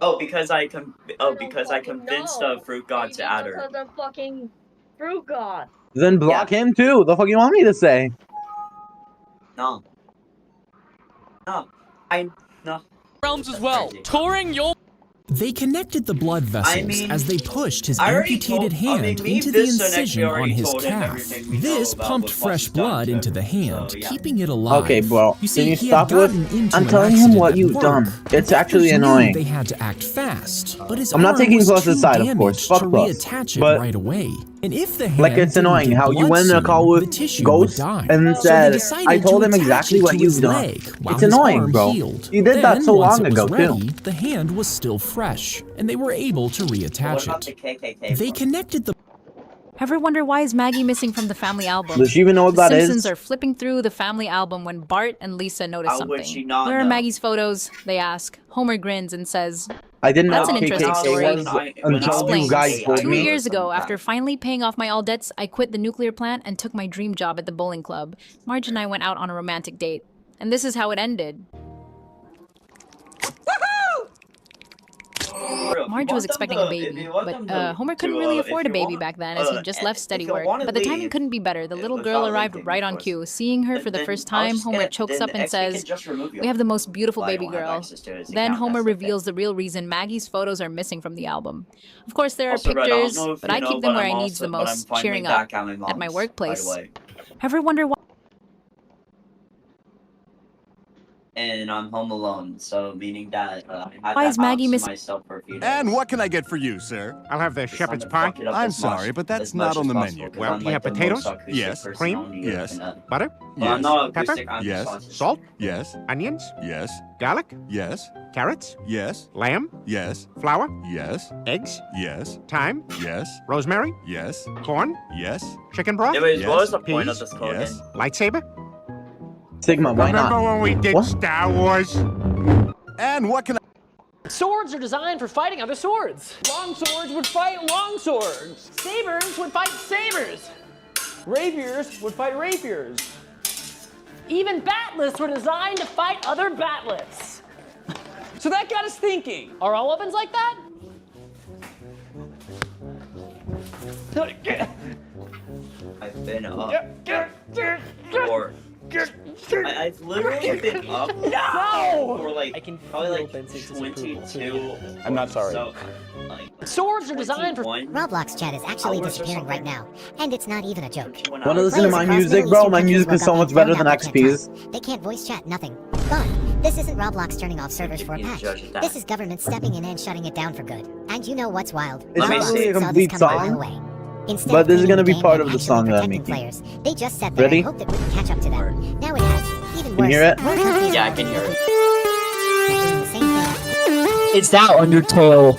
S1: Oh, because I
S3: don't
S1: because I
S3: fucking
S1: convinced
S3: know.
S1: the fruit god to add her.
S3: Because I'm fucking fruit god.
S11: Then block him too. The fuck you want me to say?
S1: No. No. No.
S7: realms as well.
S1: crazy.
S7: Touring your
S12: They connected the blood vessels as they pushed his
S1: I already
S12: amputated
S1: told-
S12: hand
S1: me,
S12: into the
S1: Vista, next
S12: incision
S1: year
S12: on
S1: already
S12: his
S1: told him
S12: calf.
S1: everything we know
S12: This
S1: about
S12: pumped
S1: what
S12: fresh
S1: he's done
S12: blood
S1: to
S12: into
S1: him.
S12: the hand,
S1: So, yeah.
S12: keeping it alive.
S11: Okay, bro.
S12: You see,
S11: Can you
S12: he
S11: stop
S12: had gotten
S11: with?
S12: into
S11: I'm
S12: an
S11: telling him
S12: accident
S11: what
S12: at
S11: you've
S12: work.
S11: done. It's
S12: The
S11: actually
S12: doctors knew
S11: annoying.
S12: They had to act fast, but his
S11: I'm not
S12: arm
S11: taking
S12: was
S11: Plus
S12: too
S11: aside, of course.
S12: damaged
S11: Fuck
S12: to
S11: Plus.
S12: reattach it
S11: But
S12: right away. And if the hand
S11: like, it's
S12: didn't
S11: annoying
S12: get
S11: how you
S12: blood
S11: went in a
S12: seen,
S11: call
S12: the
S11: with
S12: tissue
S11: Ghost
S12: would die.
S11: and
S12: So they
S11: said,
S12: decided
S11: I told
S12: to
S11: him
S12: attach
S11: exactly
S12: it
S11: what
S12: to
S11: you've
S12: his
S11: done.
S12: leg while
S11: It's
S12: his
S11: annoying,
S12: arm
S11: bro.
S12: healed.
S11: You did that
S12: Then,
S11: so
S12: once
S11: long
S12: it was
S11: ago,
S12: ready,
S11: too.
S12: the hand was still fresh, and they were able to
S1: What
S12: reattach
S1: about the
S12: it.
S1: KKK?
S12: They connected the
S13: Ever wonder why is Maggie missing from the family album?
S11: Does she even know what
S13: The
S11: that
S13: Simpsons
S11: is?
S13: are flipping through the family album when Bart and Lisa notice
S1: How would
S13: something.
S1: she not
S13: Where are
S1: know?
S13: Maggie's photos? They ask. Homer grins and says,
S11: I didn't know
S13: That's an
S11: what
S13: interesting
S11: KKK
S13: story.
S11: was until you
S13: Explains.
S11: guys told
S13: 2
S11: me.
S13: years ago, after finally paying off my all debts, I quit the nuclear plant and took my dream job at the bowling club. Marge and I went out on a romantic date. And this is how it ended. Marge was expecting a baby, but Homer couldn't really afford a baby back then as he just left steady work. But the timing couldn't be better. The little girl arrived right on cue. Seeing her for the first time, Homer chokes up and says, "We have the most beautiful baby girl." Then Homer reveals the real reason Maggie's photos are missing from the album. Of course, there are pictures, but I keep them where I need the most, cheering up at my workplace. Ever wonder why?
S1: And I'm home alone, so meaning that I had
S13: Why
S1: that
S13: is Maggie
S1: house to
S13: missing?
S1: myself for a few days.
S14: And what can I get for you, sir?
S15: I'll have the shepherd's pie.
S14: I'm sorry, but that's not on the menu.
S15: Well, you have potatoes?
S14: Yes.
S15: Cream?
S14: Yes.
S15: Butter?
S1: Well, I'm
S14: Yes.
S1: not
S15: Pepper?
S1: acoustic, I'm
S14: Yes.
S1: just
S15: Salt?
S14: Yes.
S15: Onions?
S14: Yes.
S15: Garlic?
S14: Yes.
S15: Carrots?
S14: Yes.
S15: Lamb?
S14: Yes.
S15: Flour?
S14: Yes.
S15: Eggs?
S14: Yes.
S15: Thyme?
S14: Yes.
S15: Rosemary?
S14: Yes.
S15: Corn?
S14: Yes.
S15: Chicken broth?
S1: Anyways, what
S14: Yes.
S1: was the point of
S15: Peas?
S1: this code
S14: Yes.
S1: again?
S15: Lightsaber?
S11: Sigma, why
S15: Remember
S11: not?
S15: when we did
S11: What?
S15: Star Wars?
S14: And what can I...
S16: Swords are designed for fighting other swords. Long swords would fight long swords. Sabers would fight sabers. Rapiers would fight rapiers. Even batlets were designed to fight other batlets. So that got us thinking. Are all weapons like that?
S1: I've been up for... I've literally been up for like probably like 22.
S16: I'm not sorry.
S1: So, like,
S16: Swords are designed for...
S17: Roblox chat is actually disappearing right now, and it's not even a joke.
S11: Wanna listen to my music, bro? My music is so much better than XP's.
S17: They can't voice chat, nothing. But this isn't Roblox turning off servers for a patch. This is government stepping in and shutting it down for good. And you know what's wild?
S11: It's not
S17: Roblox
S11: really a
S17: saw
S11: complete
S17: this coming a
S11: song,
S17: mile away. Instead
S11: but
S17: of
S11: this is
S17: cleaning
S11: gonna be
S17: game
S11: part
S17: and
S11: of the
S17: actually
S11: song that I'm
S17: protecting
S11: making.
S17: players, they just sat there
S11: Ready?
S17: and hoped it wouldn't catch up to them. Now it has. Even
S11: Can
S17: worse.
S11: you hear it?
S17: more countries
S1: yeah, I
S17: are
S1: can hear it.
S17: doing the same thing.
S16: It's that Undertale.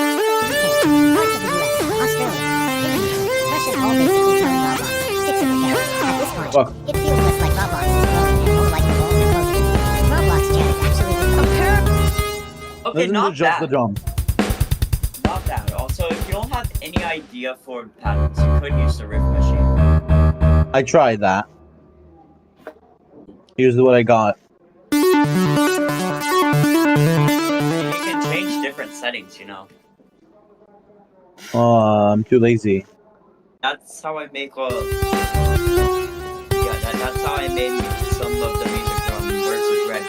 S17: Parts of the US, Australia, Indonesia, Russia all basically telling Roblox, stick to the camera. At this point,
S11: Fuck.
S17: it feels less like Roblox is growing and more like Revolt and Post. Roblox chat is actually
S1: Okay,
S11: Listen to
S1: not
S11: just the
S1: that.
S11: drum.
S1: Not that. Also, if you don't have any idea for patterns, you could use the riff machine.
S11: I tried that. Here's what I got.
S1: You can change different settings, you know.
S11: I'm too lazy.
S1: That's how I make that's how I made some of the music from Versus Red.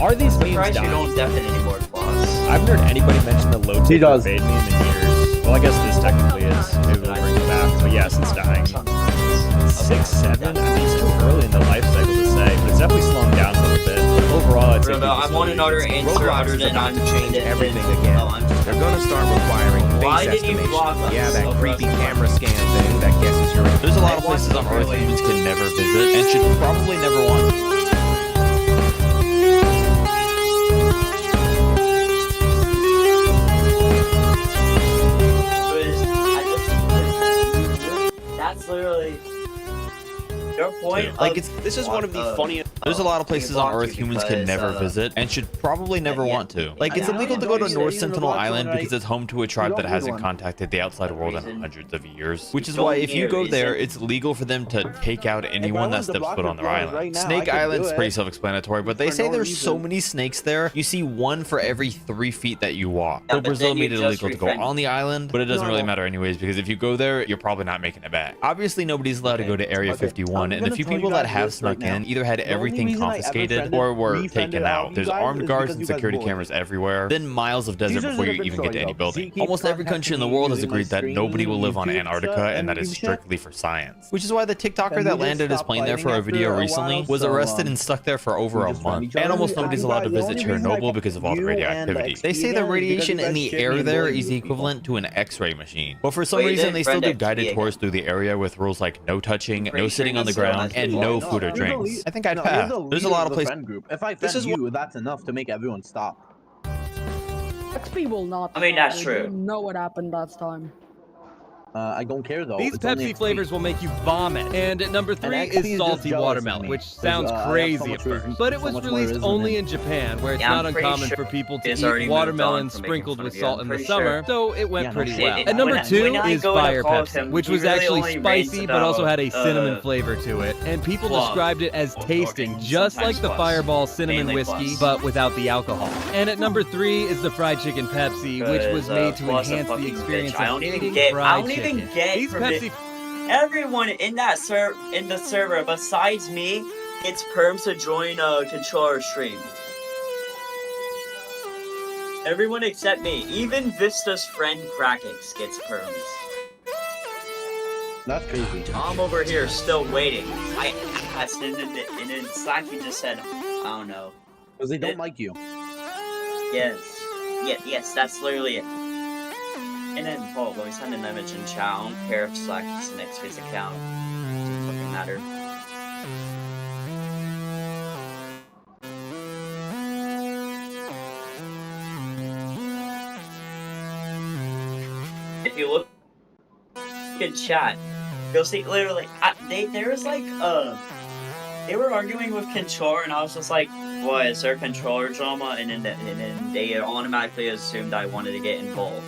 S4: Are these memes
S1: Surprised you
S4: dying?
S1: don't deafen anymore, Floss.
S4: I haven't heard anybody mention the low
S11: He
S4: tick
S11: does.
S4: fade meme in years. Well, I guess this technically is. Maybe we'll bring it back. But yes, it's dying. 6, 7? I mean, it's too early in the life cycle to say, but it's definitely slowing down a little bit. But overall, I'd say
S1: Robo, I want another answer other than I'm
S18: change everything again. They're gonna start requiring
S1: Why
S18: face
S1: did you block
S18: estimation.
S1: us?
S18: Yeah, that
S1: So
S18: creepy
S1: frustrating.
S18: camera scan thing that guesses your age.
S19: There's a lot of places on Earth humans can never visit and should probably never want.
S1: That's literally your point.
S6: Like this is one of the funniest.
S19: There's a lot of places on Earth humans can never visit and should probably never want to. Like, it's illegal to go to North Sentinel Island because it's home to a tribe that hasn't contacted the outside world in hundreds of years. Which is why if you go there, it's legal for them to take out anyone that steps foot on their island. Snake Island's pretty self-explanatory, but they say there's so many snakes there, you see one for every 3 feet that you walk. So Brazil made it illegal to go on the island, but it doesn't really matter anyways, because if you go there, you're probably not making it back. Obviously, nobody's allowed to go to Area 51, and the few people that have snuck in either had everything confiscated or were taken out. There's armed guards and security cameras everywhere, then miles of desert before you even get to any building. Almost every country in the world has agreed that nobody will live on Antarctica, and that is strictly for science. Which is why the TikToker that landed his plane there for a video recently was arrested and stuck there for over a month. And almost nobody's allowed to visit Chernobyl because of all the radioactivity. They say the radiation in the air there is equivalent to an X-ray machine. But for some reason, they still do guided tours through the area with rules like no touching, no sitting on the ground, and no food or drinks. I think I'd pass. There's a lot of places.
S11: If I friend you, that's enough to make everyone stop.
S3: XP will not.
S1: I mean, that's
S3: You
S1: true.
S3: know what happened last time.
S11: I don't care though.
S20: These
S11: It's only
S20: Pepsi
S11: XP.
S20: flavors will make you vomit. And at number 3
S11: XP
S20: is
S11: is
S20: salty
S11: just jealous
S20: watermelon,
S11: of me,
S20: which
S11: 'cause,
S20: sounds
S11: I have so
S20: crazy
S11: much
S20: at first.
S11: reason-
S20: But it
S11: so
S20: was
S11: much more
S20: released
S11: reason
S20: only
S11: in
S20: in Japan, where it's
S1: Yeah,
S20: not
S1: I'm pretty
S20: uncommon
S1: sure
S20: for people to
S1: it's already
S20: eat
S1: moved on
S20: watermelon
S1: from making
S20: sprinkled
S1: fun
S20: with
S1: of you.
S20: salt
S1: I'm
S20: in the
S1: pretty
S20: summer,
S1: sure.
S20: so it went
S11: Yeah, no
S20: pretty
S11: shit.
S20: well.
S1: It-
S20: At number
S1: when
S20: 2
S1: I
S20: is
S1: go to
S20: Fire
S1: call
S20: Pepsi,
S1: him,
S20: which
S1: he
S20: was
S1: really
S20: actually
S1: only rates
S20: spicy, but also had a
S1: about,
S20: cinnamon flavor to it. And people
S1: plum.
S20: described it as tasting just like
S1: sometimes
S20: the
S1: plus.
S20: Fireball cinnamon
S1: Mainly
S20: whiskey,
S1: plus.
S20: but without the alcohol. And at number 3 is the fried chicken Pepsi, which was made to
S1: Plus a
S20: enhance the
S1: fucking
S20: experience
S1: bitch. I
S20: of
S1: don't even
S20: eating
S1: get. I
S20: fried
S1: don't
S20: chicken.
S1: even get
S20: These
S1: from
S20: Pepsi
S1: everyone in that in the server besides me gets perms to join a controller stream. Everyone except me. Even Vista's friend Krakix gets perms.
S11: That's crazy.
S1: I'm over here still waiting. I asked, and then Slacky just said, I don't know.
S11: Because they don't like you.
S1: Yes. Yes, that's literally it. And then, oh, we send an image in chat. I don't care if Slacky's the next his account. Doesn't fucking matter. If you look in chat, you'll see literally, there was like, they were arguing with controller, and I was just like, what, is there controller drama? And then they automatically assumed I wanted to get involved.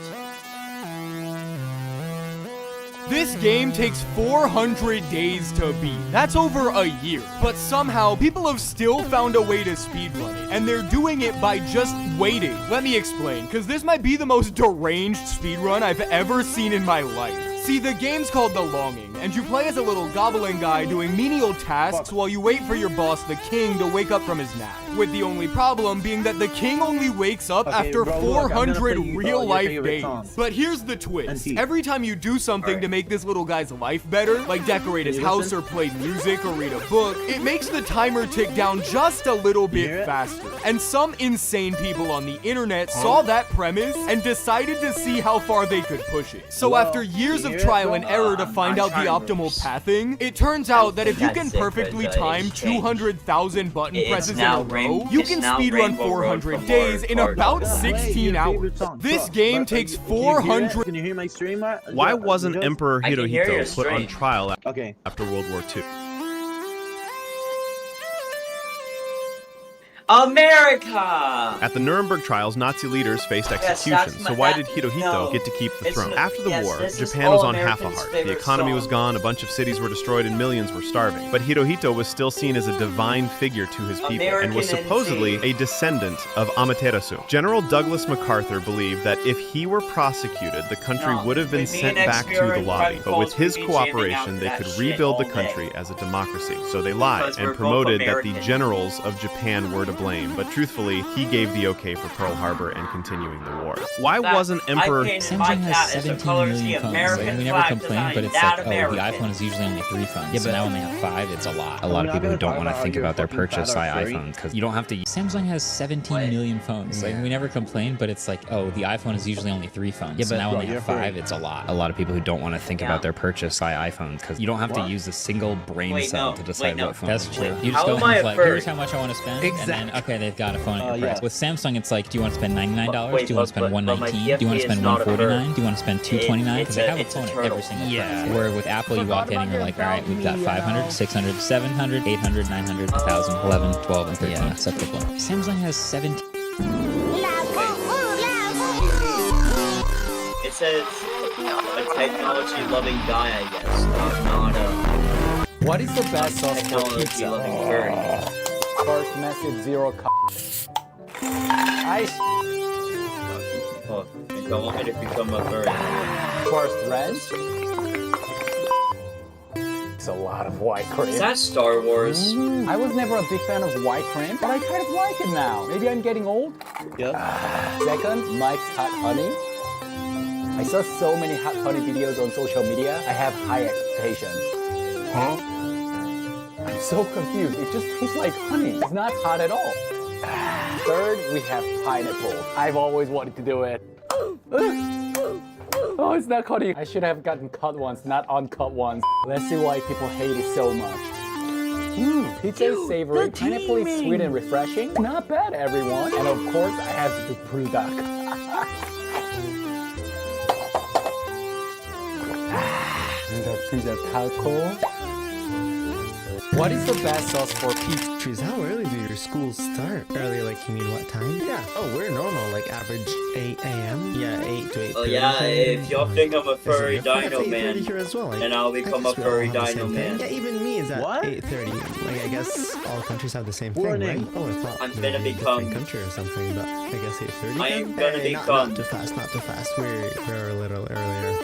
S21: This game takes 400 days to beat. That's over a year. But somehow, people have still found a way to speedrun it, and they're doing it by just waiting. Let me explain, because this might be the most deranged speedrun I've ever seen in my life. See, the game's called The Longing, and you play as a little goblin guy doing menial tasks while you wait for your boss, the king, to wake up from his nap. With the only problem being that the king only wakes up after
S11: bro, look, I'm gonna
S21: 400
S11: play you,
S21: real-life
S11: your favorite
S21: days.
S11: song.
S21: But here's the twist.
S11: NT.
S21: Every time you do something to make this little guy's life better, like decorate his
S11: You
S21: house
S11: listen?
S21: or play music or read a book, it makes the timer tick down just a little bit faster. And some insane people on the internet saw that premise and decided to see how far they could push it. So after years of trial and error to find out the optimal pathing, it turns out that if you can perfectly time 200,000 button presses in a row, you can speedrun 400 days in about 16 hours. This game takes 400.
S11: Can you hear my stream?
S6: Why wasn't Emperor
S1: I can hear your
S6: Hirohito put on
S1: stream.
S6: trial
S11: Okay.
S6: after World War II?
S1: America!
S6: At the Nuremberg trials, Nazi leaders faced execution,
S1: that's
S6: so
S1: my-
S6: why
S1: that-
S6: did Hirohito
S1: no.
S6: get to keep the
S1: It's
S6: throne?
S1: n-
S6: After the
S1: yes,
S6: war,
S1: this is
S6: Japan was
S1: all
S6: on half a
S1: Americans'
S6: heart. The
S1: favorite
S6: economy was
S1: song.
S6: gone, a bunch of cities were destroyed, and millions were starving. But Hirohito was still seen as a divine figure to his people, and was
S1: American
S6: supposedly
S1: NC.
S6: a descendant of Amaterasu. General Douglas MacArthur believed that if he were prosecuted, the country
S1: No,
S6: would have been
S1: me
S6: sent
S1: and
S6: back to
S1: XP are
S6: the
S1: in
S6: lobby.
S1: private
S6: But with
S1: calls,
S6: his
S1: we'd be jamming out
S6: cooperation,
S1: to
S6: they
S1: that
S6: could
S1: shit
S6: rebuild the
S1: all
S6: country
S1: day.
S6: as a democracy. So they lied
S1: Because we're
S6: and
S1: both
S6: promoted that the
S1: American.
S6: generals of Japan were to blame. But truthfully, he gave the okay for Pearl Harbor and continuing the war. Why
S1: That-
S6: wasn't Emperor...
S1: I painted my
S22: Samsung
S1: cat
S22: has
S1: as the
S22: 17
S1: colors of the
S22: million phones.
S1: American
S22: Like, we never
S1: flag
S22: complain,
S1: design,
S22: but it's
S1: that
S22: like, oh, the
S1: American.
S22: iPhone is usually only 3 phones.
S4: Yeah, but
S22: now when they have 5, it's a lot. A lot of
S11: I'm
S22: people
S11: not
S22: who don't
S11: gonna
S22: want to
S11: talk
S22: think
S11: about
S22: about their
S11: your fucking
S22: purchase
S11: fat
S22: buy
S11: or furry.
S22: iPhones because you don't have to. Samsung has 17 million phones. Like we never complain, but it's like, oh, the iPhone is usually only 3 phones. Yeah, but now when they have 5, it's a lot. A lot of people who don't want to think about their purchase buy iPhones because you don't have to use a single brain cell to decide what phone. That's true. You just
S1: How
S22: go
S1: am
S22: and
S1: I a
S22: like,
S1: furry?
S22: here's how much I want to spend, and then iPhone, okay, they've got a phone at your price.
S11: yeah.
S22: With Samsung, it's like, do you want to spend $99?
S1: Wait,
S22: do you want to spend
S1: but my
S22: $119? Do you want
S1: PFP
S22: to spend
S1: is not a
S22: $149?
S1: bird.
S22: Do you want to spend $229? Because they have a
S1: It's a
S22: phone at
S1: turtle.
S22: every single price. Where with Apple, you walk in and you're like, all right, we've got 500, 600, 700, 800, 900, 1,000, 11, 12, and 13. Yeah, so pick one. Samsung has 17.
S1: It says a technology-loving guy, I guess, not a
S16: What is the best sauce for
S1: technology-loving furry.
S16: First message, zero Ice.
S1: Oh, you don't want me to become a furry.
S16: First red. It's a lot of white cream.
S1: Is that Star Wars?
S16: I was never a big fan of white cream, but I kind of like it now. Maybe I'm getting old?
S11: Yep.
S16: Second, Mike's Hot Honey. I saw so many hot honey videos on social media. I have high expectations.
S11: Huh?
S16: I'm so confused. It just tastes like honey. It's not hot at all. Third, we have pineapple. I've always wanted to do it. Oh, it's not honey. I should have gotten cut ones, not uncut ones. Let's see why people hate it so much. Pizza is savory, pineapple is sweet and refreshing. Not bad, everyone. And of course, I have to do bulldog. The pizza taco. What is the best sauce for pizza?
S2: How early do your schools start? Early, like you mean what time? Yeah. Oh, we're normal, like average 8 a.m. Yeah, 8 to 8.
S1: Oh yeah, if y'all think I'm a furry dino man,
S2: here as well.
S1: then I'll become a furry dino man.
S2: Yeah, even me is at
S11: What?
S2: 8:30. Like I guess all countries have the same thing,
S11: Warning.
S2: right? Oh, I thought
S1: I'm
S2: we
S1: gonna
S2: were in a
S1: become-
S2: different country or something, but I guess 8:30.
S1: I am gonna become-
S2: Not too fast, not too fast. We're a little earlier.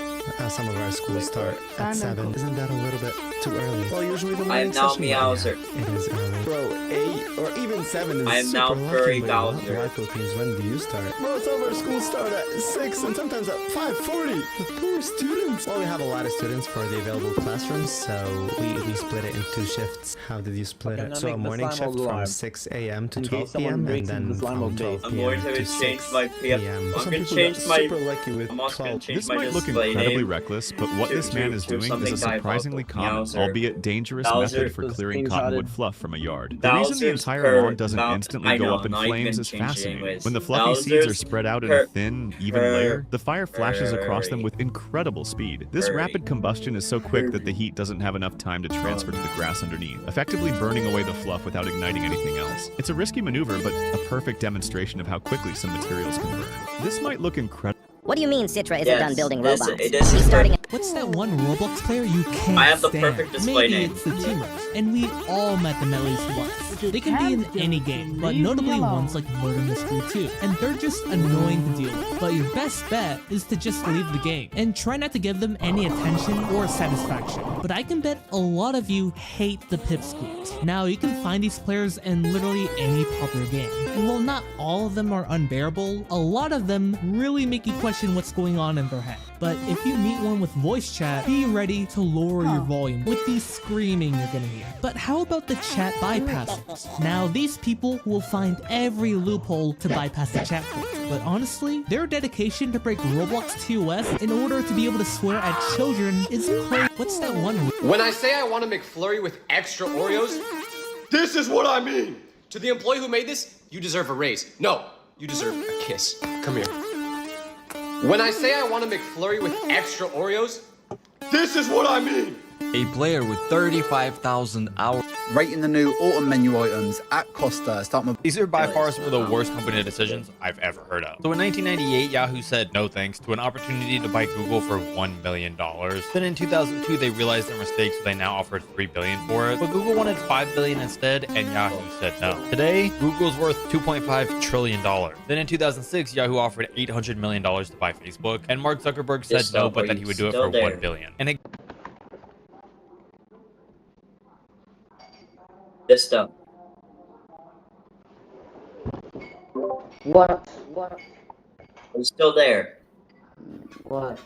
S2: Some of our schools start at 7. Isn't that a little bit too early? Well, usually the
S1: I
S2: morning
S1: am now
S2: session.
S1: Meowser.
S2: It is early. Bro, 8 or even 7 is
S1: I am
S2: super
S1: now
S2: lucky,
S1: furry
S2: but
S1: Bowser.
S2: why Philippines, when do you start? Bro, some of our schools start at 6 and sometimes at 5:40. The poor students. Well, we have a lot of students for the available classrooms, so we split it in 2 shifts. How did you split
S11: Okay,
S2: it?
S11: now
S2: So a
S11: make the
S2: morning
S11: slime
S2: shift
S11: mold
S2: from
S11: alarm.
S2: 6 a.m. to
S11: In case
S2: 12
S11: someone
S2: p.m. and
S11: breaks
S2: then
S11: into the slime
S2: from
S11: mold
S2: 12
S11: base.
S1: I'm going
S2: p.m.
S1: to
S2: to
S1: change
S2: 6
S1: my
S2: p.m.
S1: I'm
S2: Some
S1: gonna
S2: people
S1: change
S2: got
S1: my.
S2: super lucky with
S1: I'm also gonna
S2: 12.
S1: change
S5: This
S1: my
S5: might look
S1: display
S5: incredibly
S1: name.
S5: reckless, but what this man is doing is
S1: something
S5: a surprisingly common,
S1: Meowser.
S5: albeit dangerous
S1: Bowser
S5: method for
S11: was
S5: clearing
S11: screenshotted.
S5: cottonwood fluff from a yard. The reason the
S1: Bowser's
S5: entire
S1: purr.
S5: lawn doesn't instantly
S1: I
S5: go
S1: know,
S5: up in
S1: not
S5: flames
S1: even
S5: is
S1: changing
S5: fascinating.
S1: anyways.
S5: When the fluffy seeds are
S1: Bowser's
S5: spread out in
S1: purr.
S5: a thin, even
S1: Purr.
S5: layer, the fire flashes across them
S1: Purr.
S5: with incredible speed. This
S1: Purr.
S5: rapid combustion is so quick that the heat doesn't have enough time to transfer to the grass underneath, effectively burning away the fluff without igniting anything else. It's a risky maneuver, but a perfect demonstration of how quickly some materials can burn. This might look incredible.
S17: What do you mean Citra isn't
S1: Yes,
S17: done building
S1: this-
S17: robots?
S1: it is
S17: She's starting a
S23: What's that one Roblox player you can't
S1: I have the
S23: stand?
S1: perfect display
S23: Maybe
S1: name.
S23: it's the Teamers, and we all met them at least once. They can be in any game, but notably ones like Murder Mystery 2, and they're just annoying to deal with. But your best bet is to just leave the game, and try not to give them any attention or satisfaction. But I can bet a lot of you hate the pipsqueaks. Now, you can find these players in literally any popular game, and while not all of them are unbearable, a lot of them really make you question what's going on in their head. But if you meet one with voice chat, be ready to lower your volume with the screaming you're gonna hear. But how about the chat bypassers? Now, these people will find every loophole to bypass the chat filter. But honestly, their dedication to break Roblox TOS in order to be able to swear at children is crazy. What's that one?
S16: When I say I want a McFlurry with extra Oreos, this is what I mean. To the employee who made this, you deserve a raise. No, you deserve a kiss. Come here. When I say I want a McFlurry with extra Oreos, this is what I mean.
S24: A player with 35,000 hours.
S25: Rating the new autumn menu items at Costa. Starting with
S19: These are by far some of the worst company decisions I've ever heard of. So in 1998, Yahoo said no thanks to an opportunity to buy Google for $1 million. Then in 2002, they realized their mistake, so they now offered $3 billion for it. But Google wanted $5 billion instead, and Yahoo said no. Today, Google's worth $2.5 trillion. Then in 2006, Yahoo offered $800 million to buy Facebook, and Mark Zuckerberg said no, but that he would do it for $1 billion. And it
S1: This stuff.
S26: What?
S1: I'm still there.
S26: What?